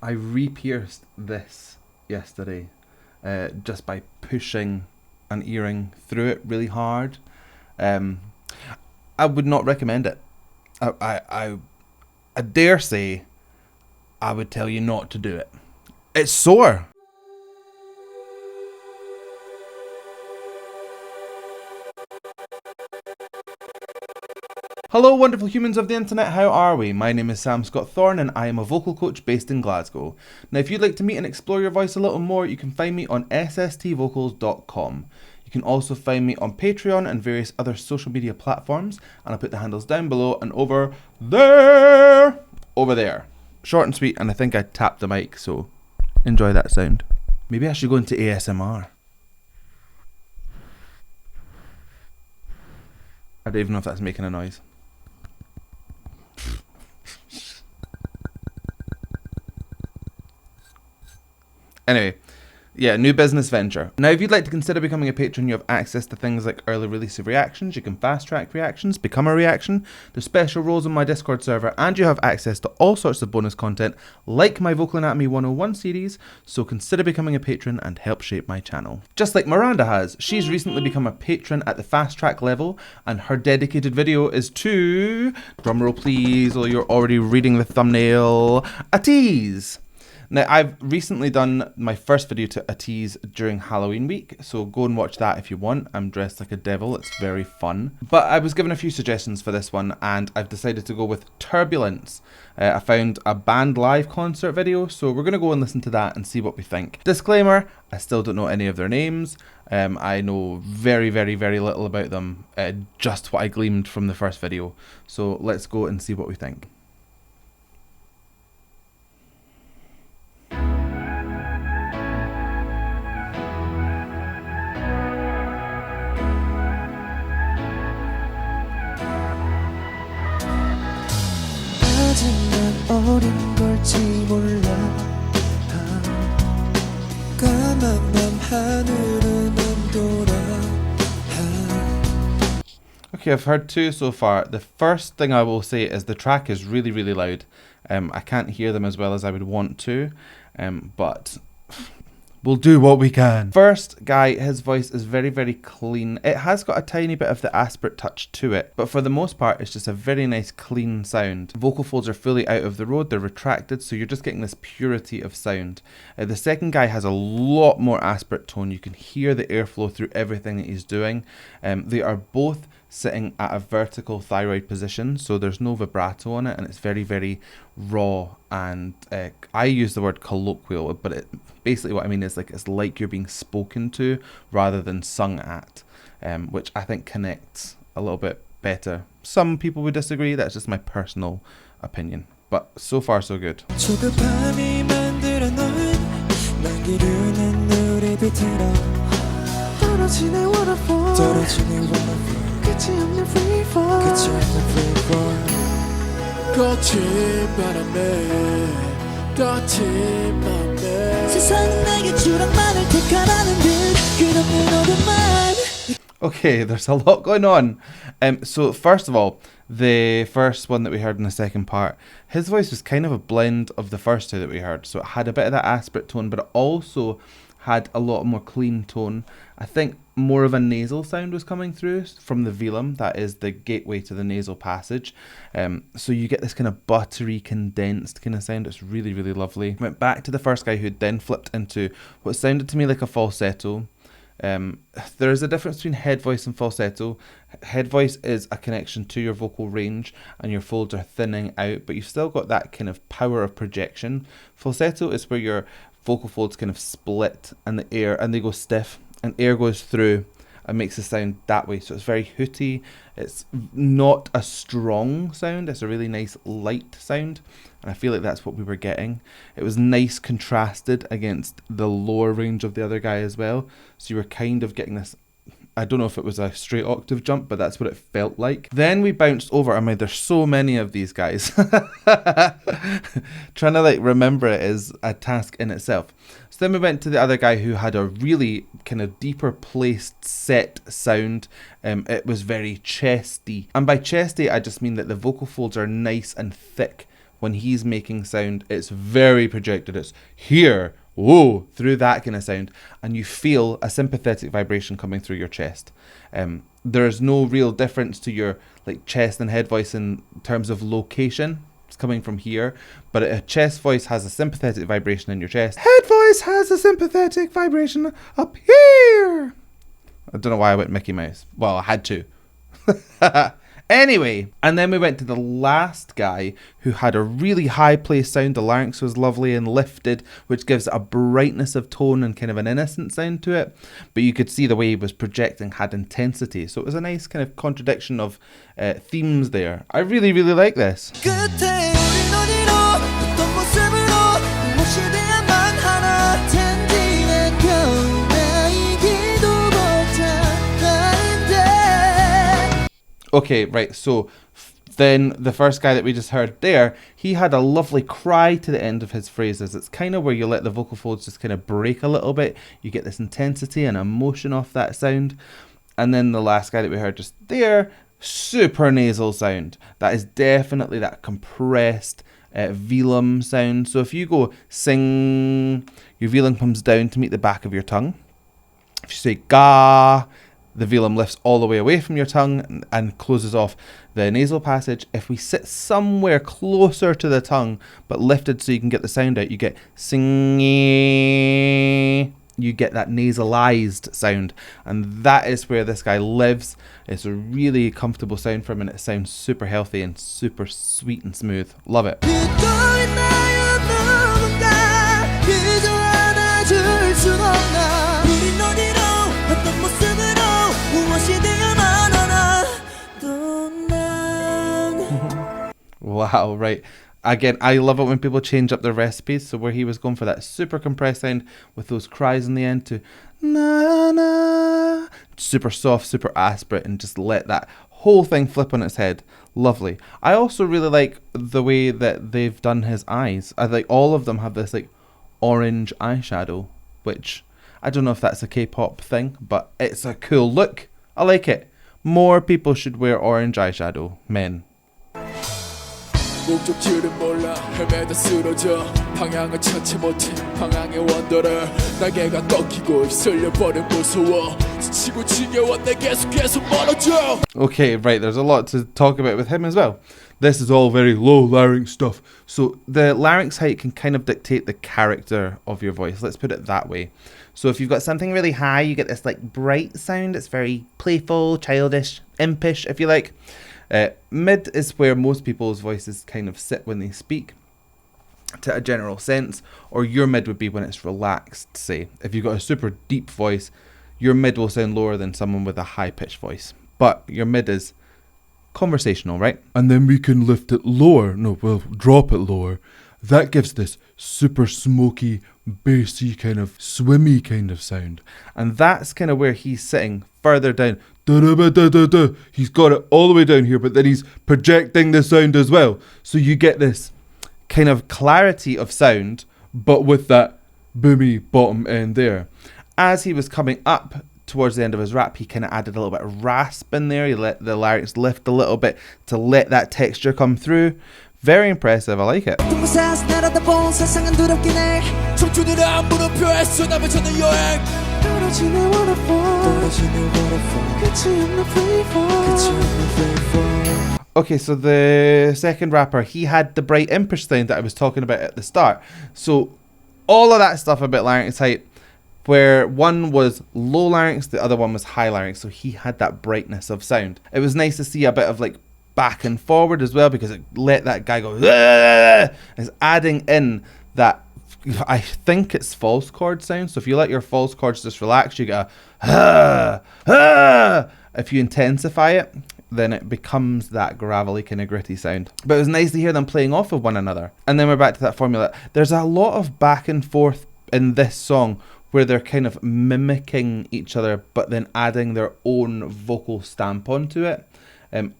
I re-pierced this yesterday just by pushing an earring through it really hard. I would not recommend it. I dare say I would tell you not to do it. It's sore. Hello wonderful humans of the internet, how are we? My name is Sam Scott-Thorne and I am a vocal coach based in Glasgow. Now if you'd like to meet and explore your voice a little more, you can find me on sstvocals.com. You can also find me on Patreon and various other social media platforms, and I'll put the handles down below and over there. Over there. Short and sweet, and I think I tapped the mic, so enjoy that sound. Maybe I should go into ASMR. I don't even know if that's making a noise. Anyway, yeah, new business venture. Now, if you'd like to consider becoming a patron, you have access to things like early release of reactions, you can fast track reactions, become a reaction, there's special roles on my Discord server, and you have access to all sorts of bonus content like my Vocal Anatomy 101 series, so consider becoming a patron and help shape my channel. Just like Miranda has, she's recently become a patron at the fast track level, and her dedicated video is to, drumroll please, or you're already reading the thumbnail, Ateez. Now, I've recently done my first video to Ateez during Halloween week, so go and watch that if you want. I'm dressed like a devil, it's very fun. But I was given a few suggestions for this one, and I've decided to go with Turbulence. I found a band live concert video, so we're going to go and listen to that and see what we think. Disclaimer, I still don't know any of their names. I know very, very, very little about them, just what I gleaned from the first video. So let's go and see what we think. 어린 걸지 몰라 까만 밤 하늘은 안 돌아. Okay, I've heard two so far. The first thing I will say is the track is really, really loud. I can't hear them as well as I would want to, but we'll do what we can. First guy, his voice is very, very clean. It has got a tiny bit of the aspirate touch to it, but for the most part, it's just a very nice, clean sound. Vocal folds are fully out of the road, they're retracted, so you're just getting this purity of sound. The second guy has a lot more aspirate tone. You can hear the airflow through everything that he's doing. They are both sitting at a vertical thyroid position, so there's no vibrato on it, and it's very, very raw, and I use the word colloquial, but basically what I mean is it's like you're being spoken to rather than sung at, which I think connects a little bit better. Some people would disagree, that's just my personal opinion, but so far so good. Okay, there's a lot going on. So first of all, the first one that we heard in the second part, his voice was kind of a blend of the first two that we heard. So it had a bit of that aspirate tone, but it also had a lot more clean tone. I think more of a nasal sound was coming through from the velum, that is the gateway to the nasal passage. So you get this kind of buttery, condensed kind of sound. It's really, really lovely. Went back to the first guy who then flipped into what sounded to me like a falsetto. There is a difference between head voice and falsetto. Head voice is a connection to your vocal range and your folds are thinning out, but you've still got that kind of power of projection. Falsetto is where your vocal folds kind of split and the air, and they go stiff and air goes through and makes the sound that way. So it's very hooty. It's not a strong sound, it's a really nice light sound, and I feel like that's what we were getting. It was nice contrasted against the lower range of the other guy as well, so you were kind of getting this, I don't know if it was a straight octave jump, but that's what it felt like. Then we bounced over, I mean, there's so many of these guys. Trying to remember it is a task in itself. So then we went to the other guy who had a really kind of deeper placed set sound. It was very chesty. And by chesty, I just mean that the vocal folds are nice and thick when he's making sound, it's very projected. It's here, whoa, through that kind of sound, and you feel a sympathetic vibration coming through your chest. There's no real difference to your like chest and head voice in terms of location. It's coming from here, but a chest voice has a sympathetic vibration in your chest. Head voice has a sympathetic vibration up here. I don't know why I went Mickey Mouse. Well, I had to. Anyway, and then we went to the last guy who had a really high placed sound. The larynx was lovely and lifted, which gives a brightness of tone and kind of an innocent sound to it. But you could see the way he was projecting had intensity. So it was a nice kind of contradiction of themes there. I really, really like this. 끝에 우린 어디로 어떤 모습으로 무엇이 돼야만 하나 텐디는 겨울에 이기도 못한다는데. Okay, right, so then the first guy that we just heard there, he had a lovely cry to the end of his phrases. It's kind of where you let the vocal folds just kind of break a little bit. You get this intensity and emotion off that sound. And then the last guy that we heard just there, super nasal sound. That is definitely that compressed velum sound. So if you go sing, your velum comes down to meet the back of your tongue. If you say ga, the velum lifts all the way away from your tongue and closes off the nasal passage. If we sit somewhere closer to the tongue but lifted so you can get the sound out, you get sing. You get that nasalized sound, and that is where this guy lives. It's a really comfortable sound for him, and it sounds super healthy and super sweet and smooth. Love it. Wow, right. Again, I love it when people change up their recipes. So where he was going for that super compressed sound with those cries in the end to na na, super soft, super aspirate, and just let that whole thing flip on its head. Lovely. I also really like the way that they've done his eyes. I think all of them have this like orange eyeshadow, which I don't know if that's a K-pop thing, but it's a cool look. I like it. More people should wear orange eyeshadow, men. 목적지를 몰라 헤매다 쓰러져 방향을 찾지 못해 방향의 원더를 날개가 꺾이고 휩쓸려 버려 무서워 지치고 지겨워 내 계속해서 멀어져. Okay, right, there's a lot to talk about with him as well. This is all very low larynx stuff. So the larynx height can kind of dictate the character of your voice. Let's put it that way. So if you've got something really high, you get this like bright sound. It's very playful, childish, impish, if you like. Mid is where most people's voices kind of sit when they speak, to a general sense, or your mid would be when it's relaxed, say. If you've got a super deep voice, your mid will sound lower than someone with a high-pitched voice. But your mid is conversational, right? And then we can lift it lower. No, well, drop it lower. That gives this super smoky, bassy kind of swimmy kind of sound. And that's kind of where he's sitting further down. Da-da-ba-da-da-da. He's got it all the way down here, but then he's projecting the sound as well. So you get this kind of clarity of sound, but with that boomy bottom end there. As he was coming up towards the end of his rap, he kind of added a little bit of rasp in there. He let the larynx lift a little bit to let that texture come through. Very impressive, I like it. Okay, so the second rapper, he had the bright impish sound that I was talking about at the start. So all of that stuff about larynx height, where one was low larynx, the other one was high larynx. So he had that brightness of sound. It was nice to see a bit of like back and forward as well, because it let that guy go. It's adding in that, I think it's false chord sound. So if you let your false chords just relax, you get a if you intensify it, then it becomes that gravelly kind of gritty sound. But it was nice to hear them playing off of one another. And then we're back to that formula. There's a lot of back and forth in this song where they're kind of mimicking each other, but then adding their own vocal stamp onto it.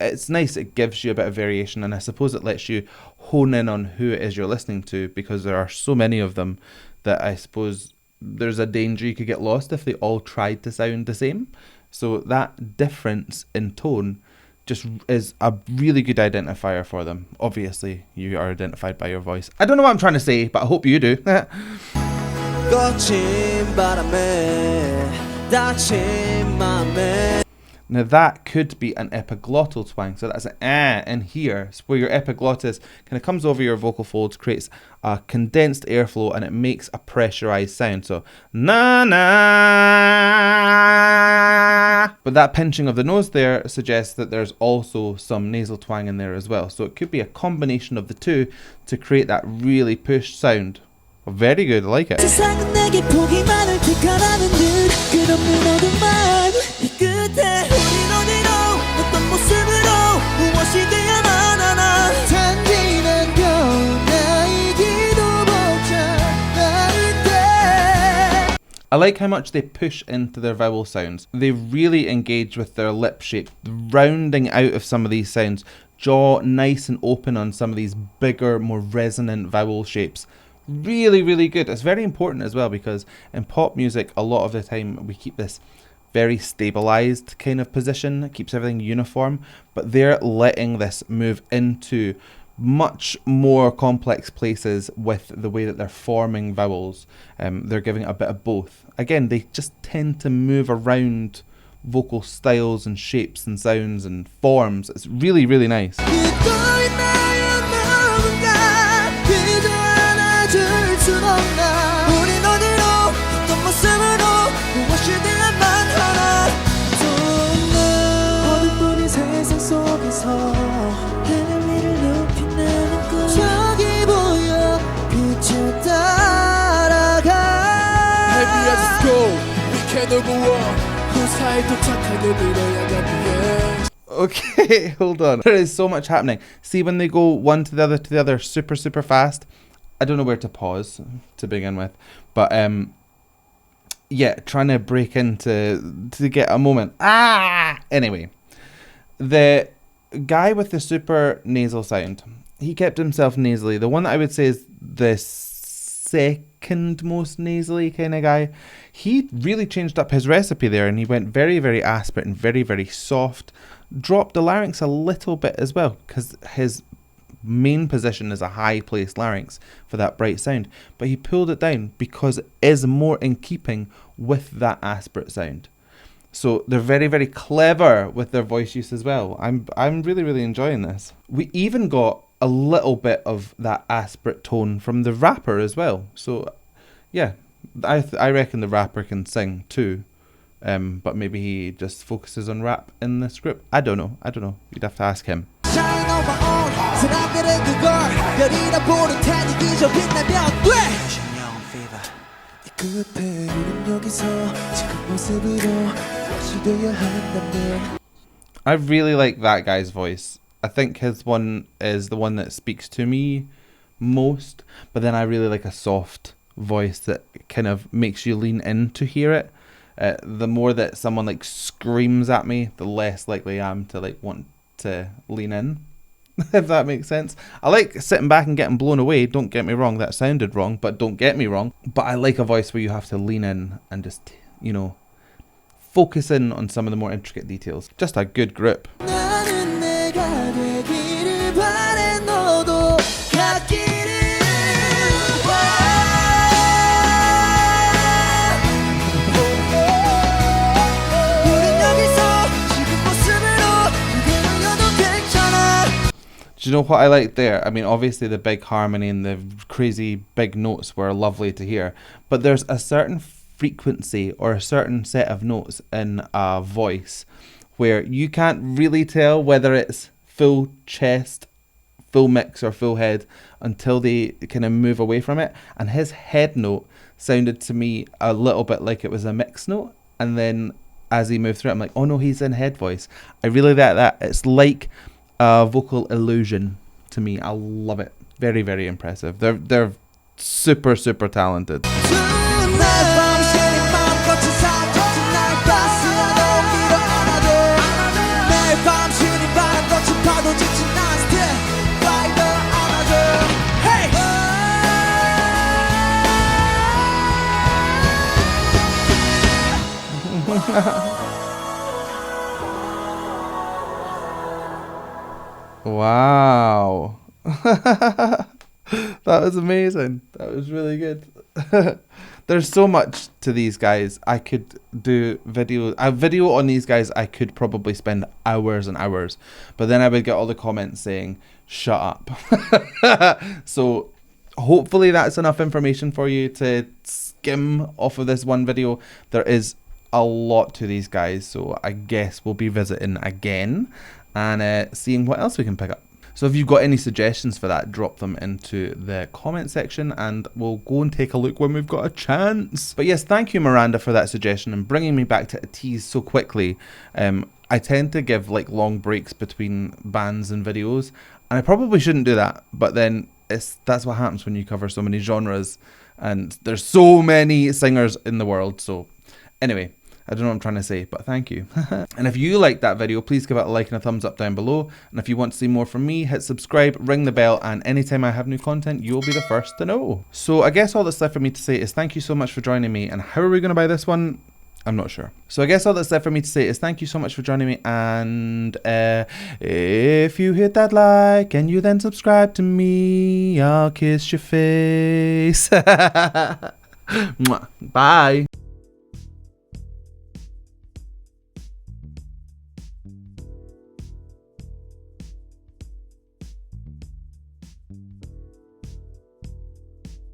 It's nice, it gives you a bit of variation, and I suppose it lets you hone in on who it is you're listening to, because there are so many of them that I suppose there's a danger you could get lost if they all tried to sound the same. So that difference in tone just is a really good identifier for them. Obviously, you are identified by your voice. I don't know what I'm trying to say, but I hope you do. 거친 바람에 다친 맘에. Now that could be an epiglottal twang, so that's an in here, so where your epiglottis kind of comes over your vocal folds, creates a condensed airflow, and it makes a pressurized sound. So na na. But that pinching of the nose there suggests that there's also some nasal twang in there as well. So it could be a combination of the two to create that really pushed sound. Very good, I like it. 세상은 내게 포기만을 택하라는 듯 끝없는 모든 말 이 끝에 우린 어디로 어떤 모습으로 무엇이 돼야만 하나 단지 난 변하이기도 벅찬 때. I like how much they push into their vowel sounds. They really engage with their lip shape, rounding out of some of these sounds, jaw nice and open on some of these bigger, more resonant vowel shapes. Really, really good. It's very important as well because in pop music, a lot of the time we keep this very stabilized kind of position. It keeps everything uniform, but they're letting this move into much more complex places with the way that they're forming vowels. They're giving it a bit of both. Again, they just tend to move around vocal styles and shapes and sounds and forms. It's really, really nice. Okay, hold on. There is so much happening. See when they go one to the other super, super fast. I don't know where to pause to begin with. But yeah, trying to break into to get a moment. Anyway, the guy with the super nasal sound, he kept himself nasally. The one that I would say is the second most nasally kind of guy, he really changed up his recipe there, and he went very, very aspirate and very, very soft. Dropped the larynx a little bit as well, because his main position is a high placed larynx for that bright sound, but he pulled it down because it is more in keeping with that aspirate sound. So they're very, very clever with their voice use as well. I'm really, really enjoying this. We even got a little bit of that aspirate tone from the rapper as well. So yeah, I reckon the rapper can sing too. But maybe he just focuses on rap in this group. I don't know. You'd have to ask him. I really like that guy's voice. I think his one is the one that speaks to me most, but then I really like a soft voice that kind of makes you lean in to hear it. The more that someone like screams at me, the less likely I am to like want to lean in, if that makes sense. I like sitting back and getting blown away, don't get me wrong, that sounded wrong, but don't get me wrong. But I like a voice where you have to lean in and just, you know, focus in on some of the more intricate details. Just a good group. Do you know what I liked there? I mean, obviously the big harmony and the crazy big notes were lovely to hear, but there's a certain frequency or a certain set of notes in a voice where you can't really tell whether it's full chest, full mix or full head until they kind of move away from it. And his head note sounded to me a little bit like it was a mix note, and then as he moved through it, I'm like, oh no, he's in head voice. I really like that. It's like a vocal illusion to me. I love it. Very, very impressive. They're super, super talented. Wow. That was amazing. That was really good. There's so much to these guys. I could do a video on these guys. I could probably spend hours and hours, but then I would get all the comments saying, shut up. So hopefully that's enough information for you to skim off of this one video. There is a lot to these guys, so I guess we'll be visiting again and seeing what else we can pick up. So if you've got any suggestions for that, drop them into the comment section and we'll go and take a look when we've got a chance. But yes, thank you Miranda for that suggestion and bringing me back to Ateez so quickly. I tend to give like long breaks between bands and videos, and I probably shouldn't do that, but then that's what happens when you cover so many genres and there's so many singers in the world. So anyway, I don't know what I'm trying to say, but thank you. And if you liked that video, please give it a like and a thumbs up down below. And if you want to see more from me, hit subscribe, ring the bell, and anytime I have new content, you'll be the first to know. So I guess all that's left for me to say is thank you so much for joining me. And how are we going to buy this one? I'm not sure. So I guess all that's left for me to say is thank you so much for joining me. And if you hit that like and you then subscribe to me, I'll kiss your face. Mwah. Bye.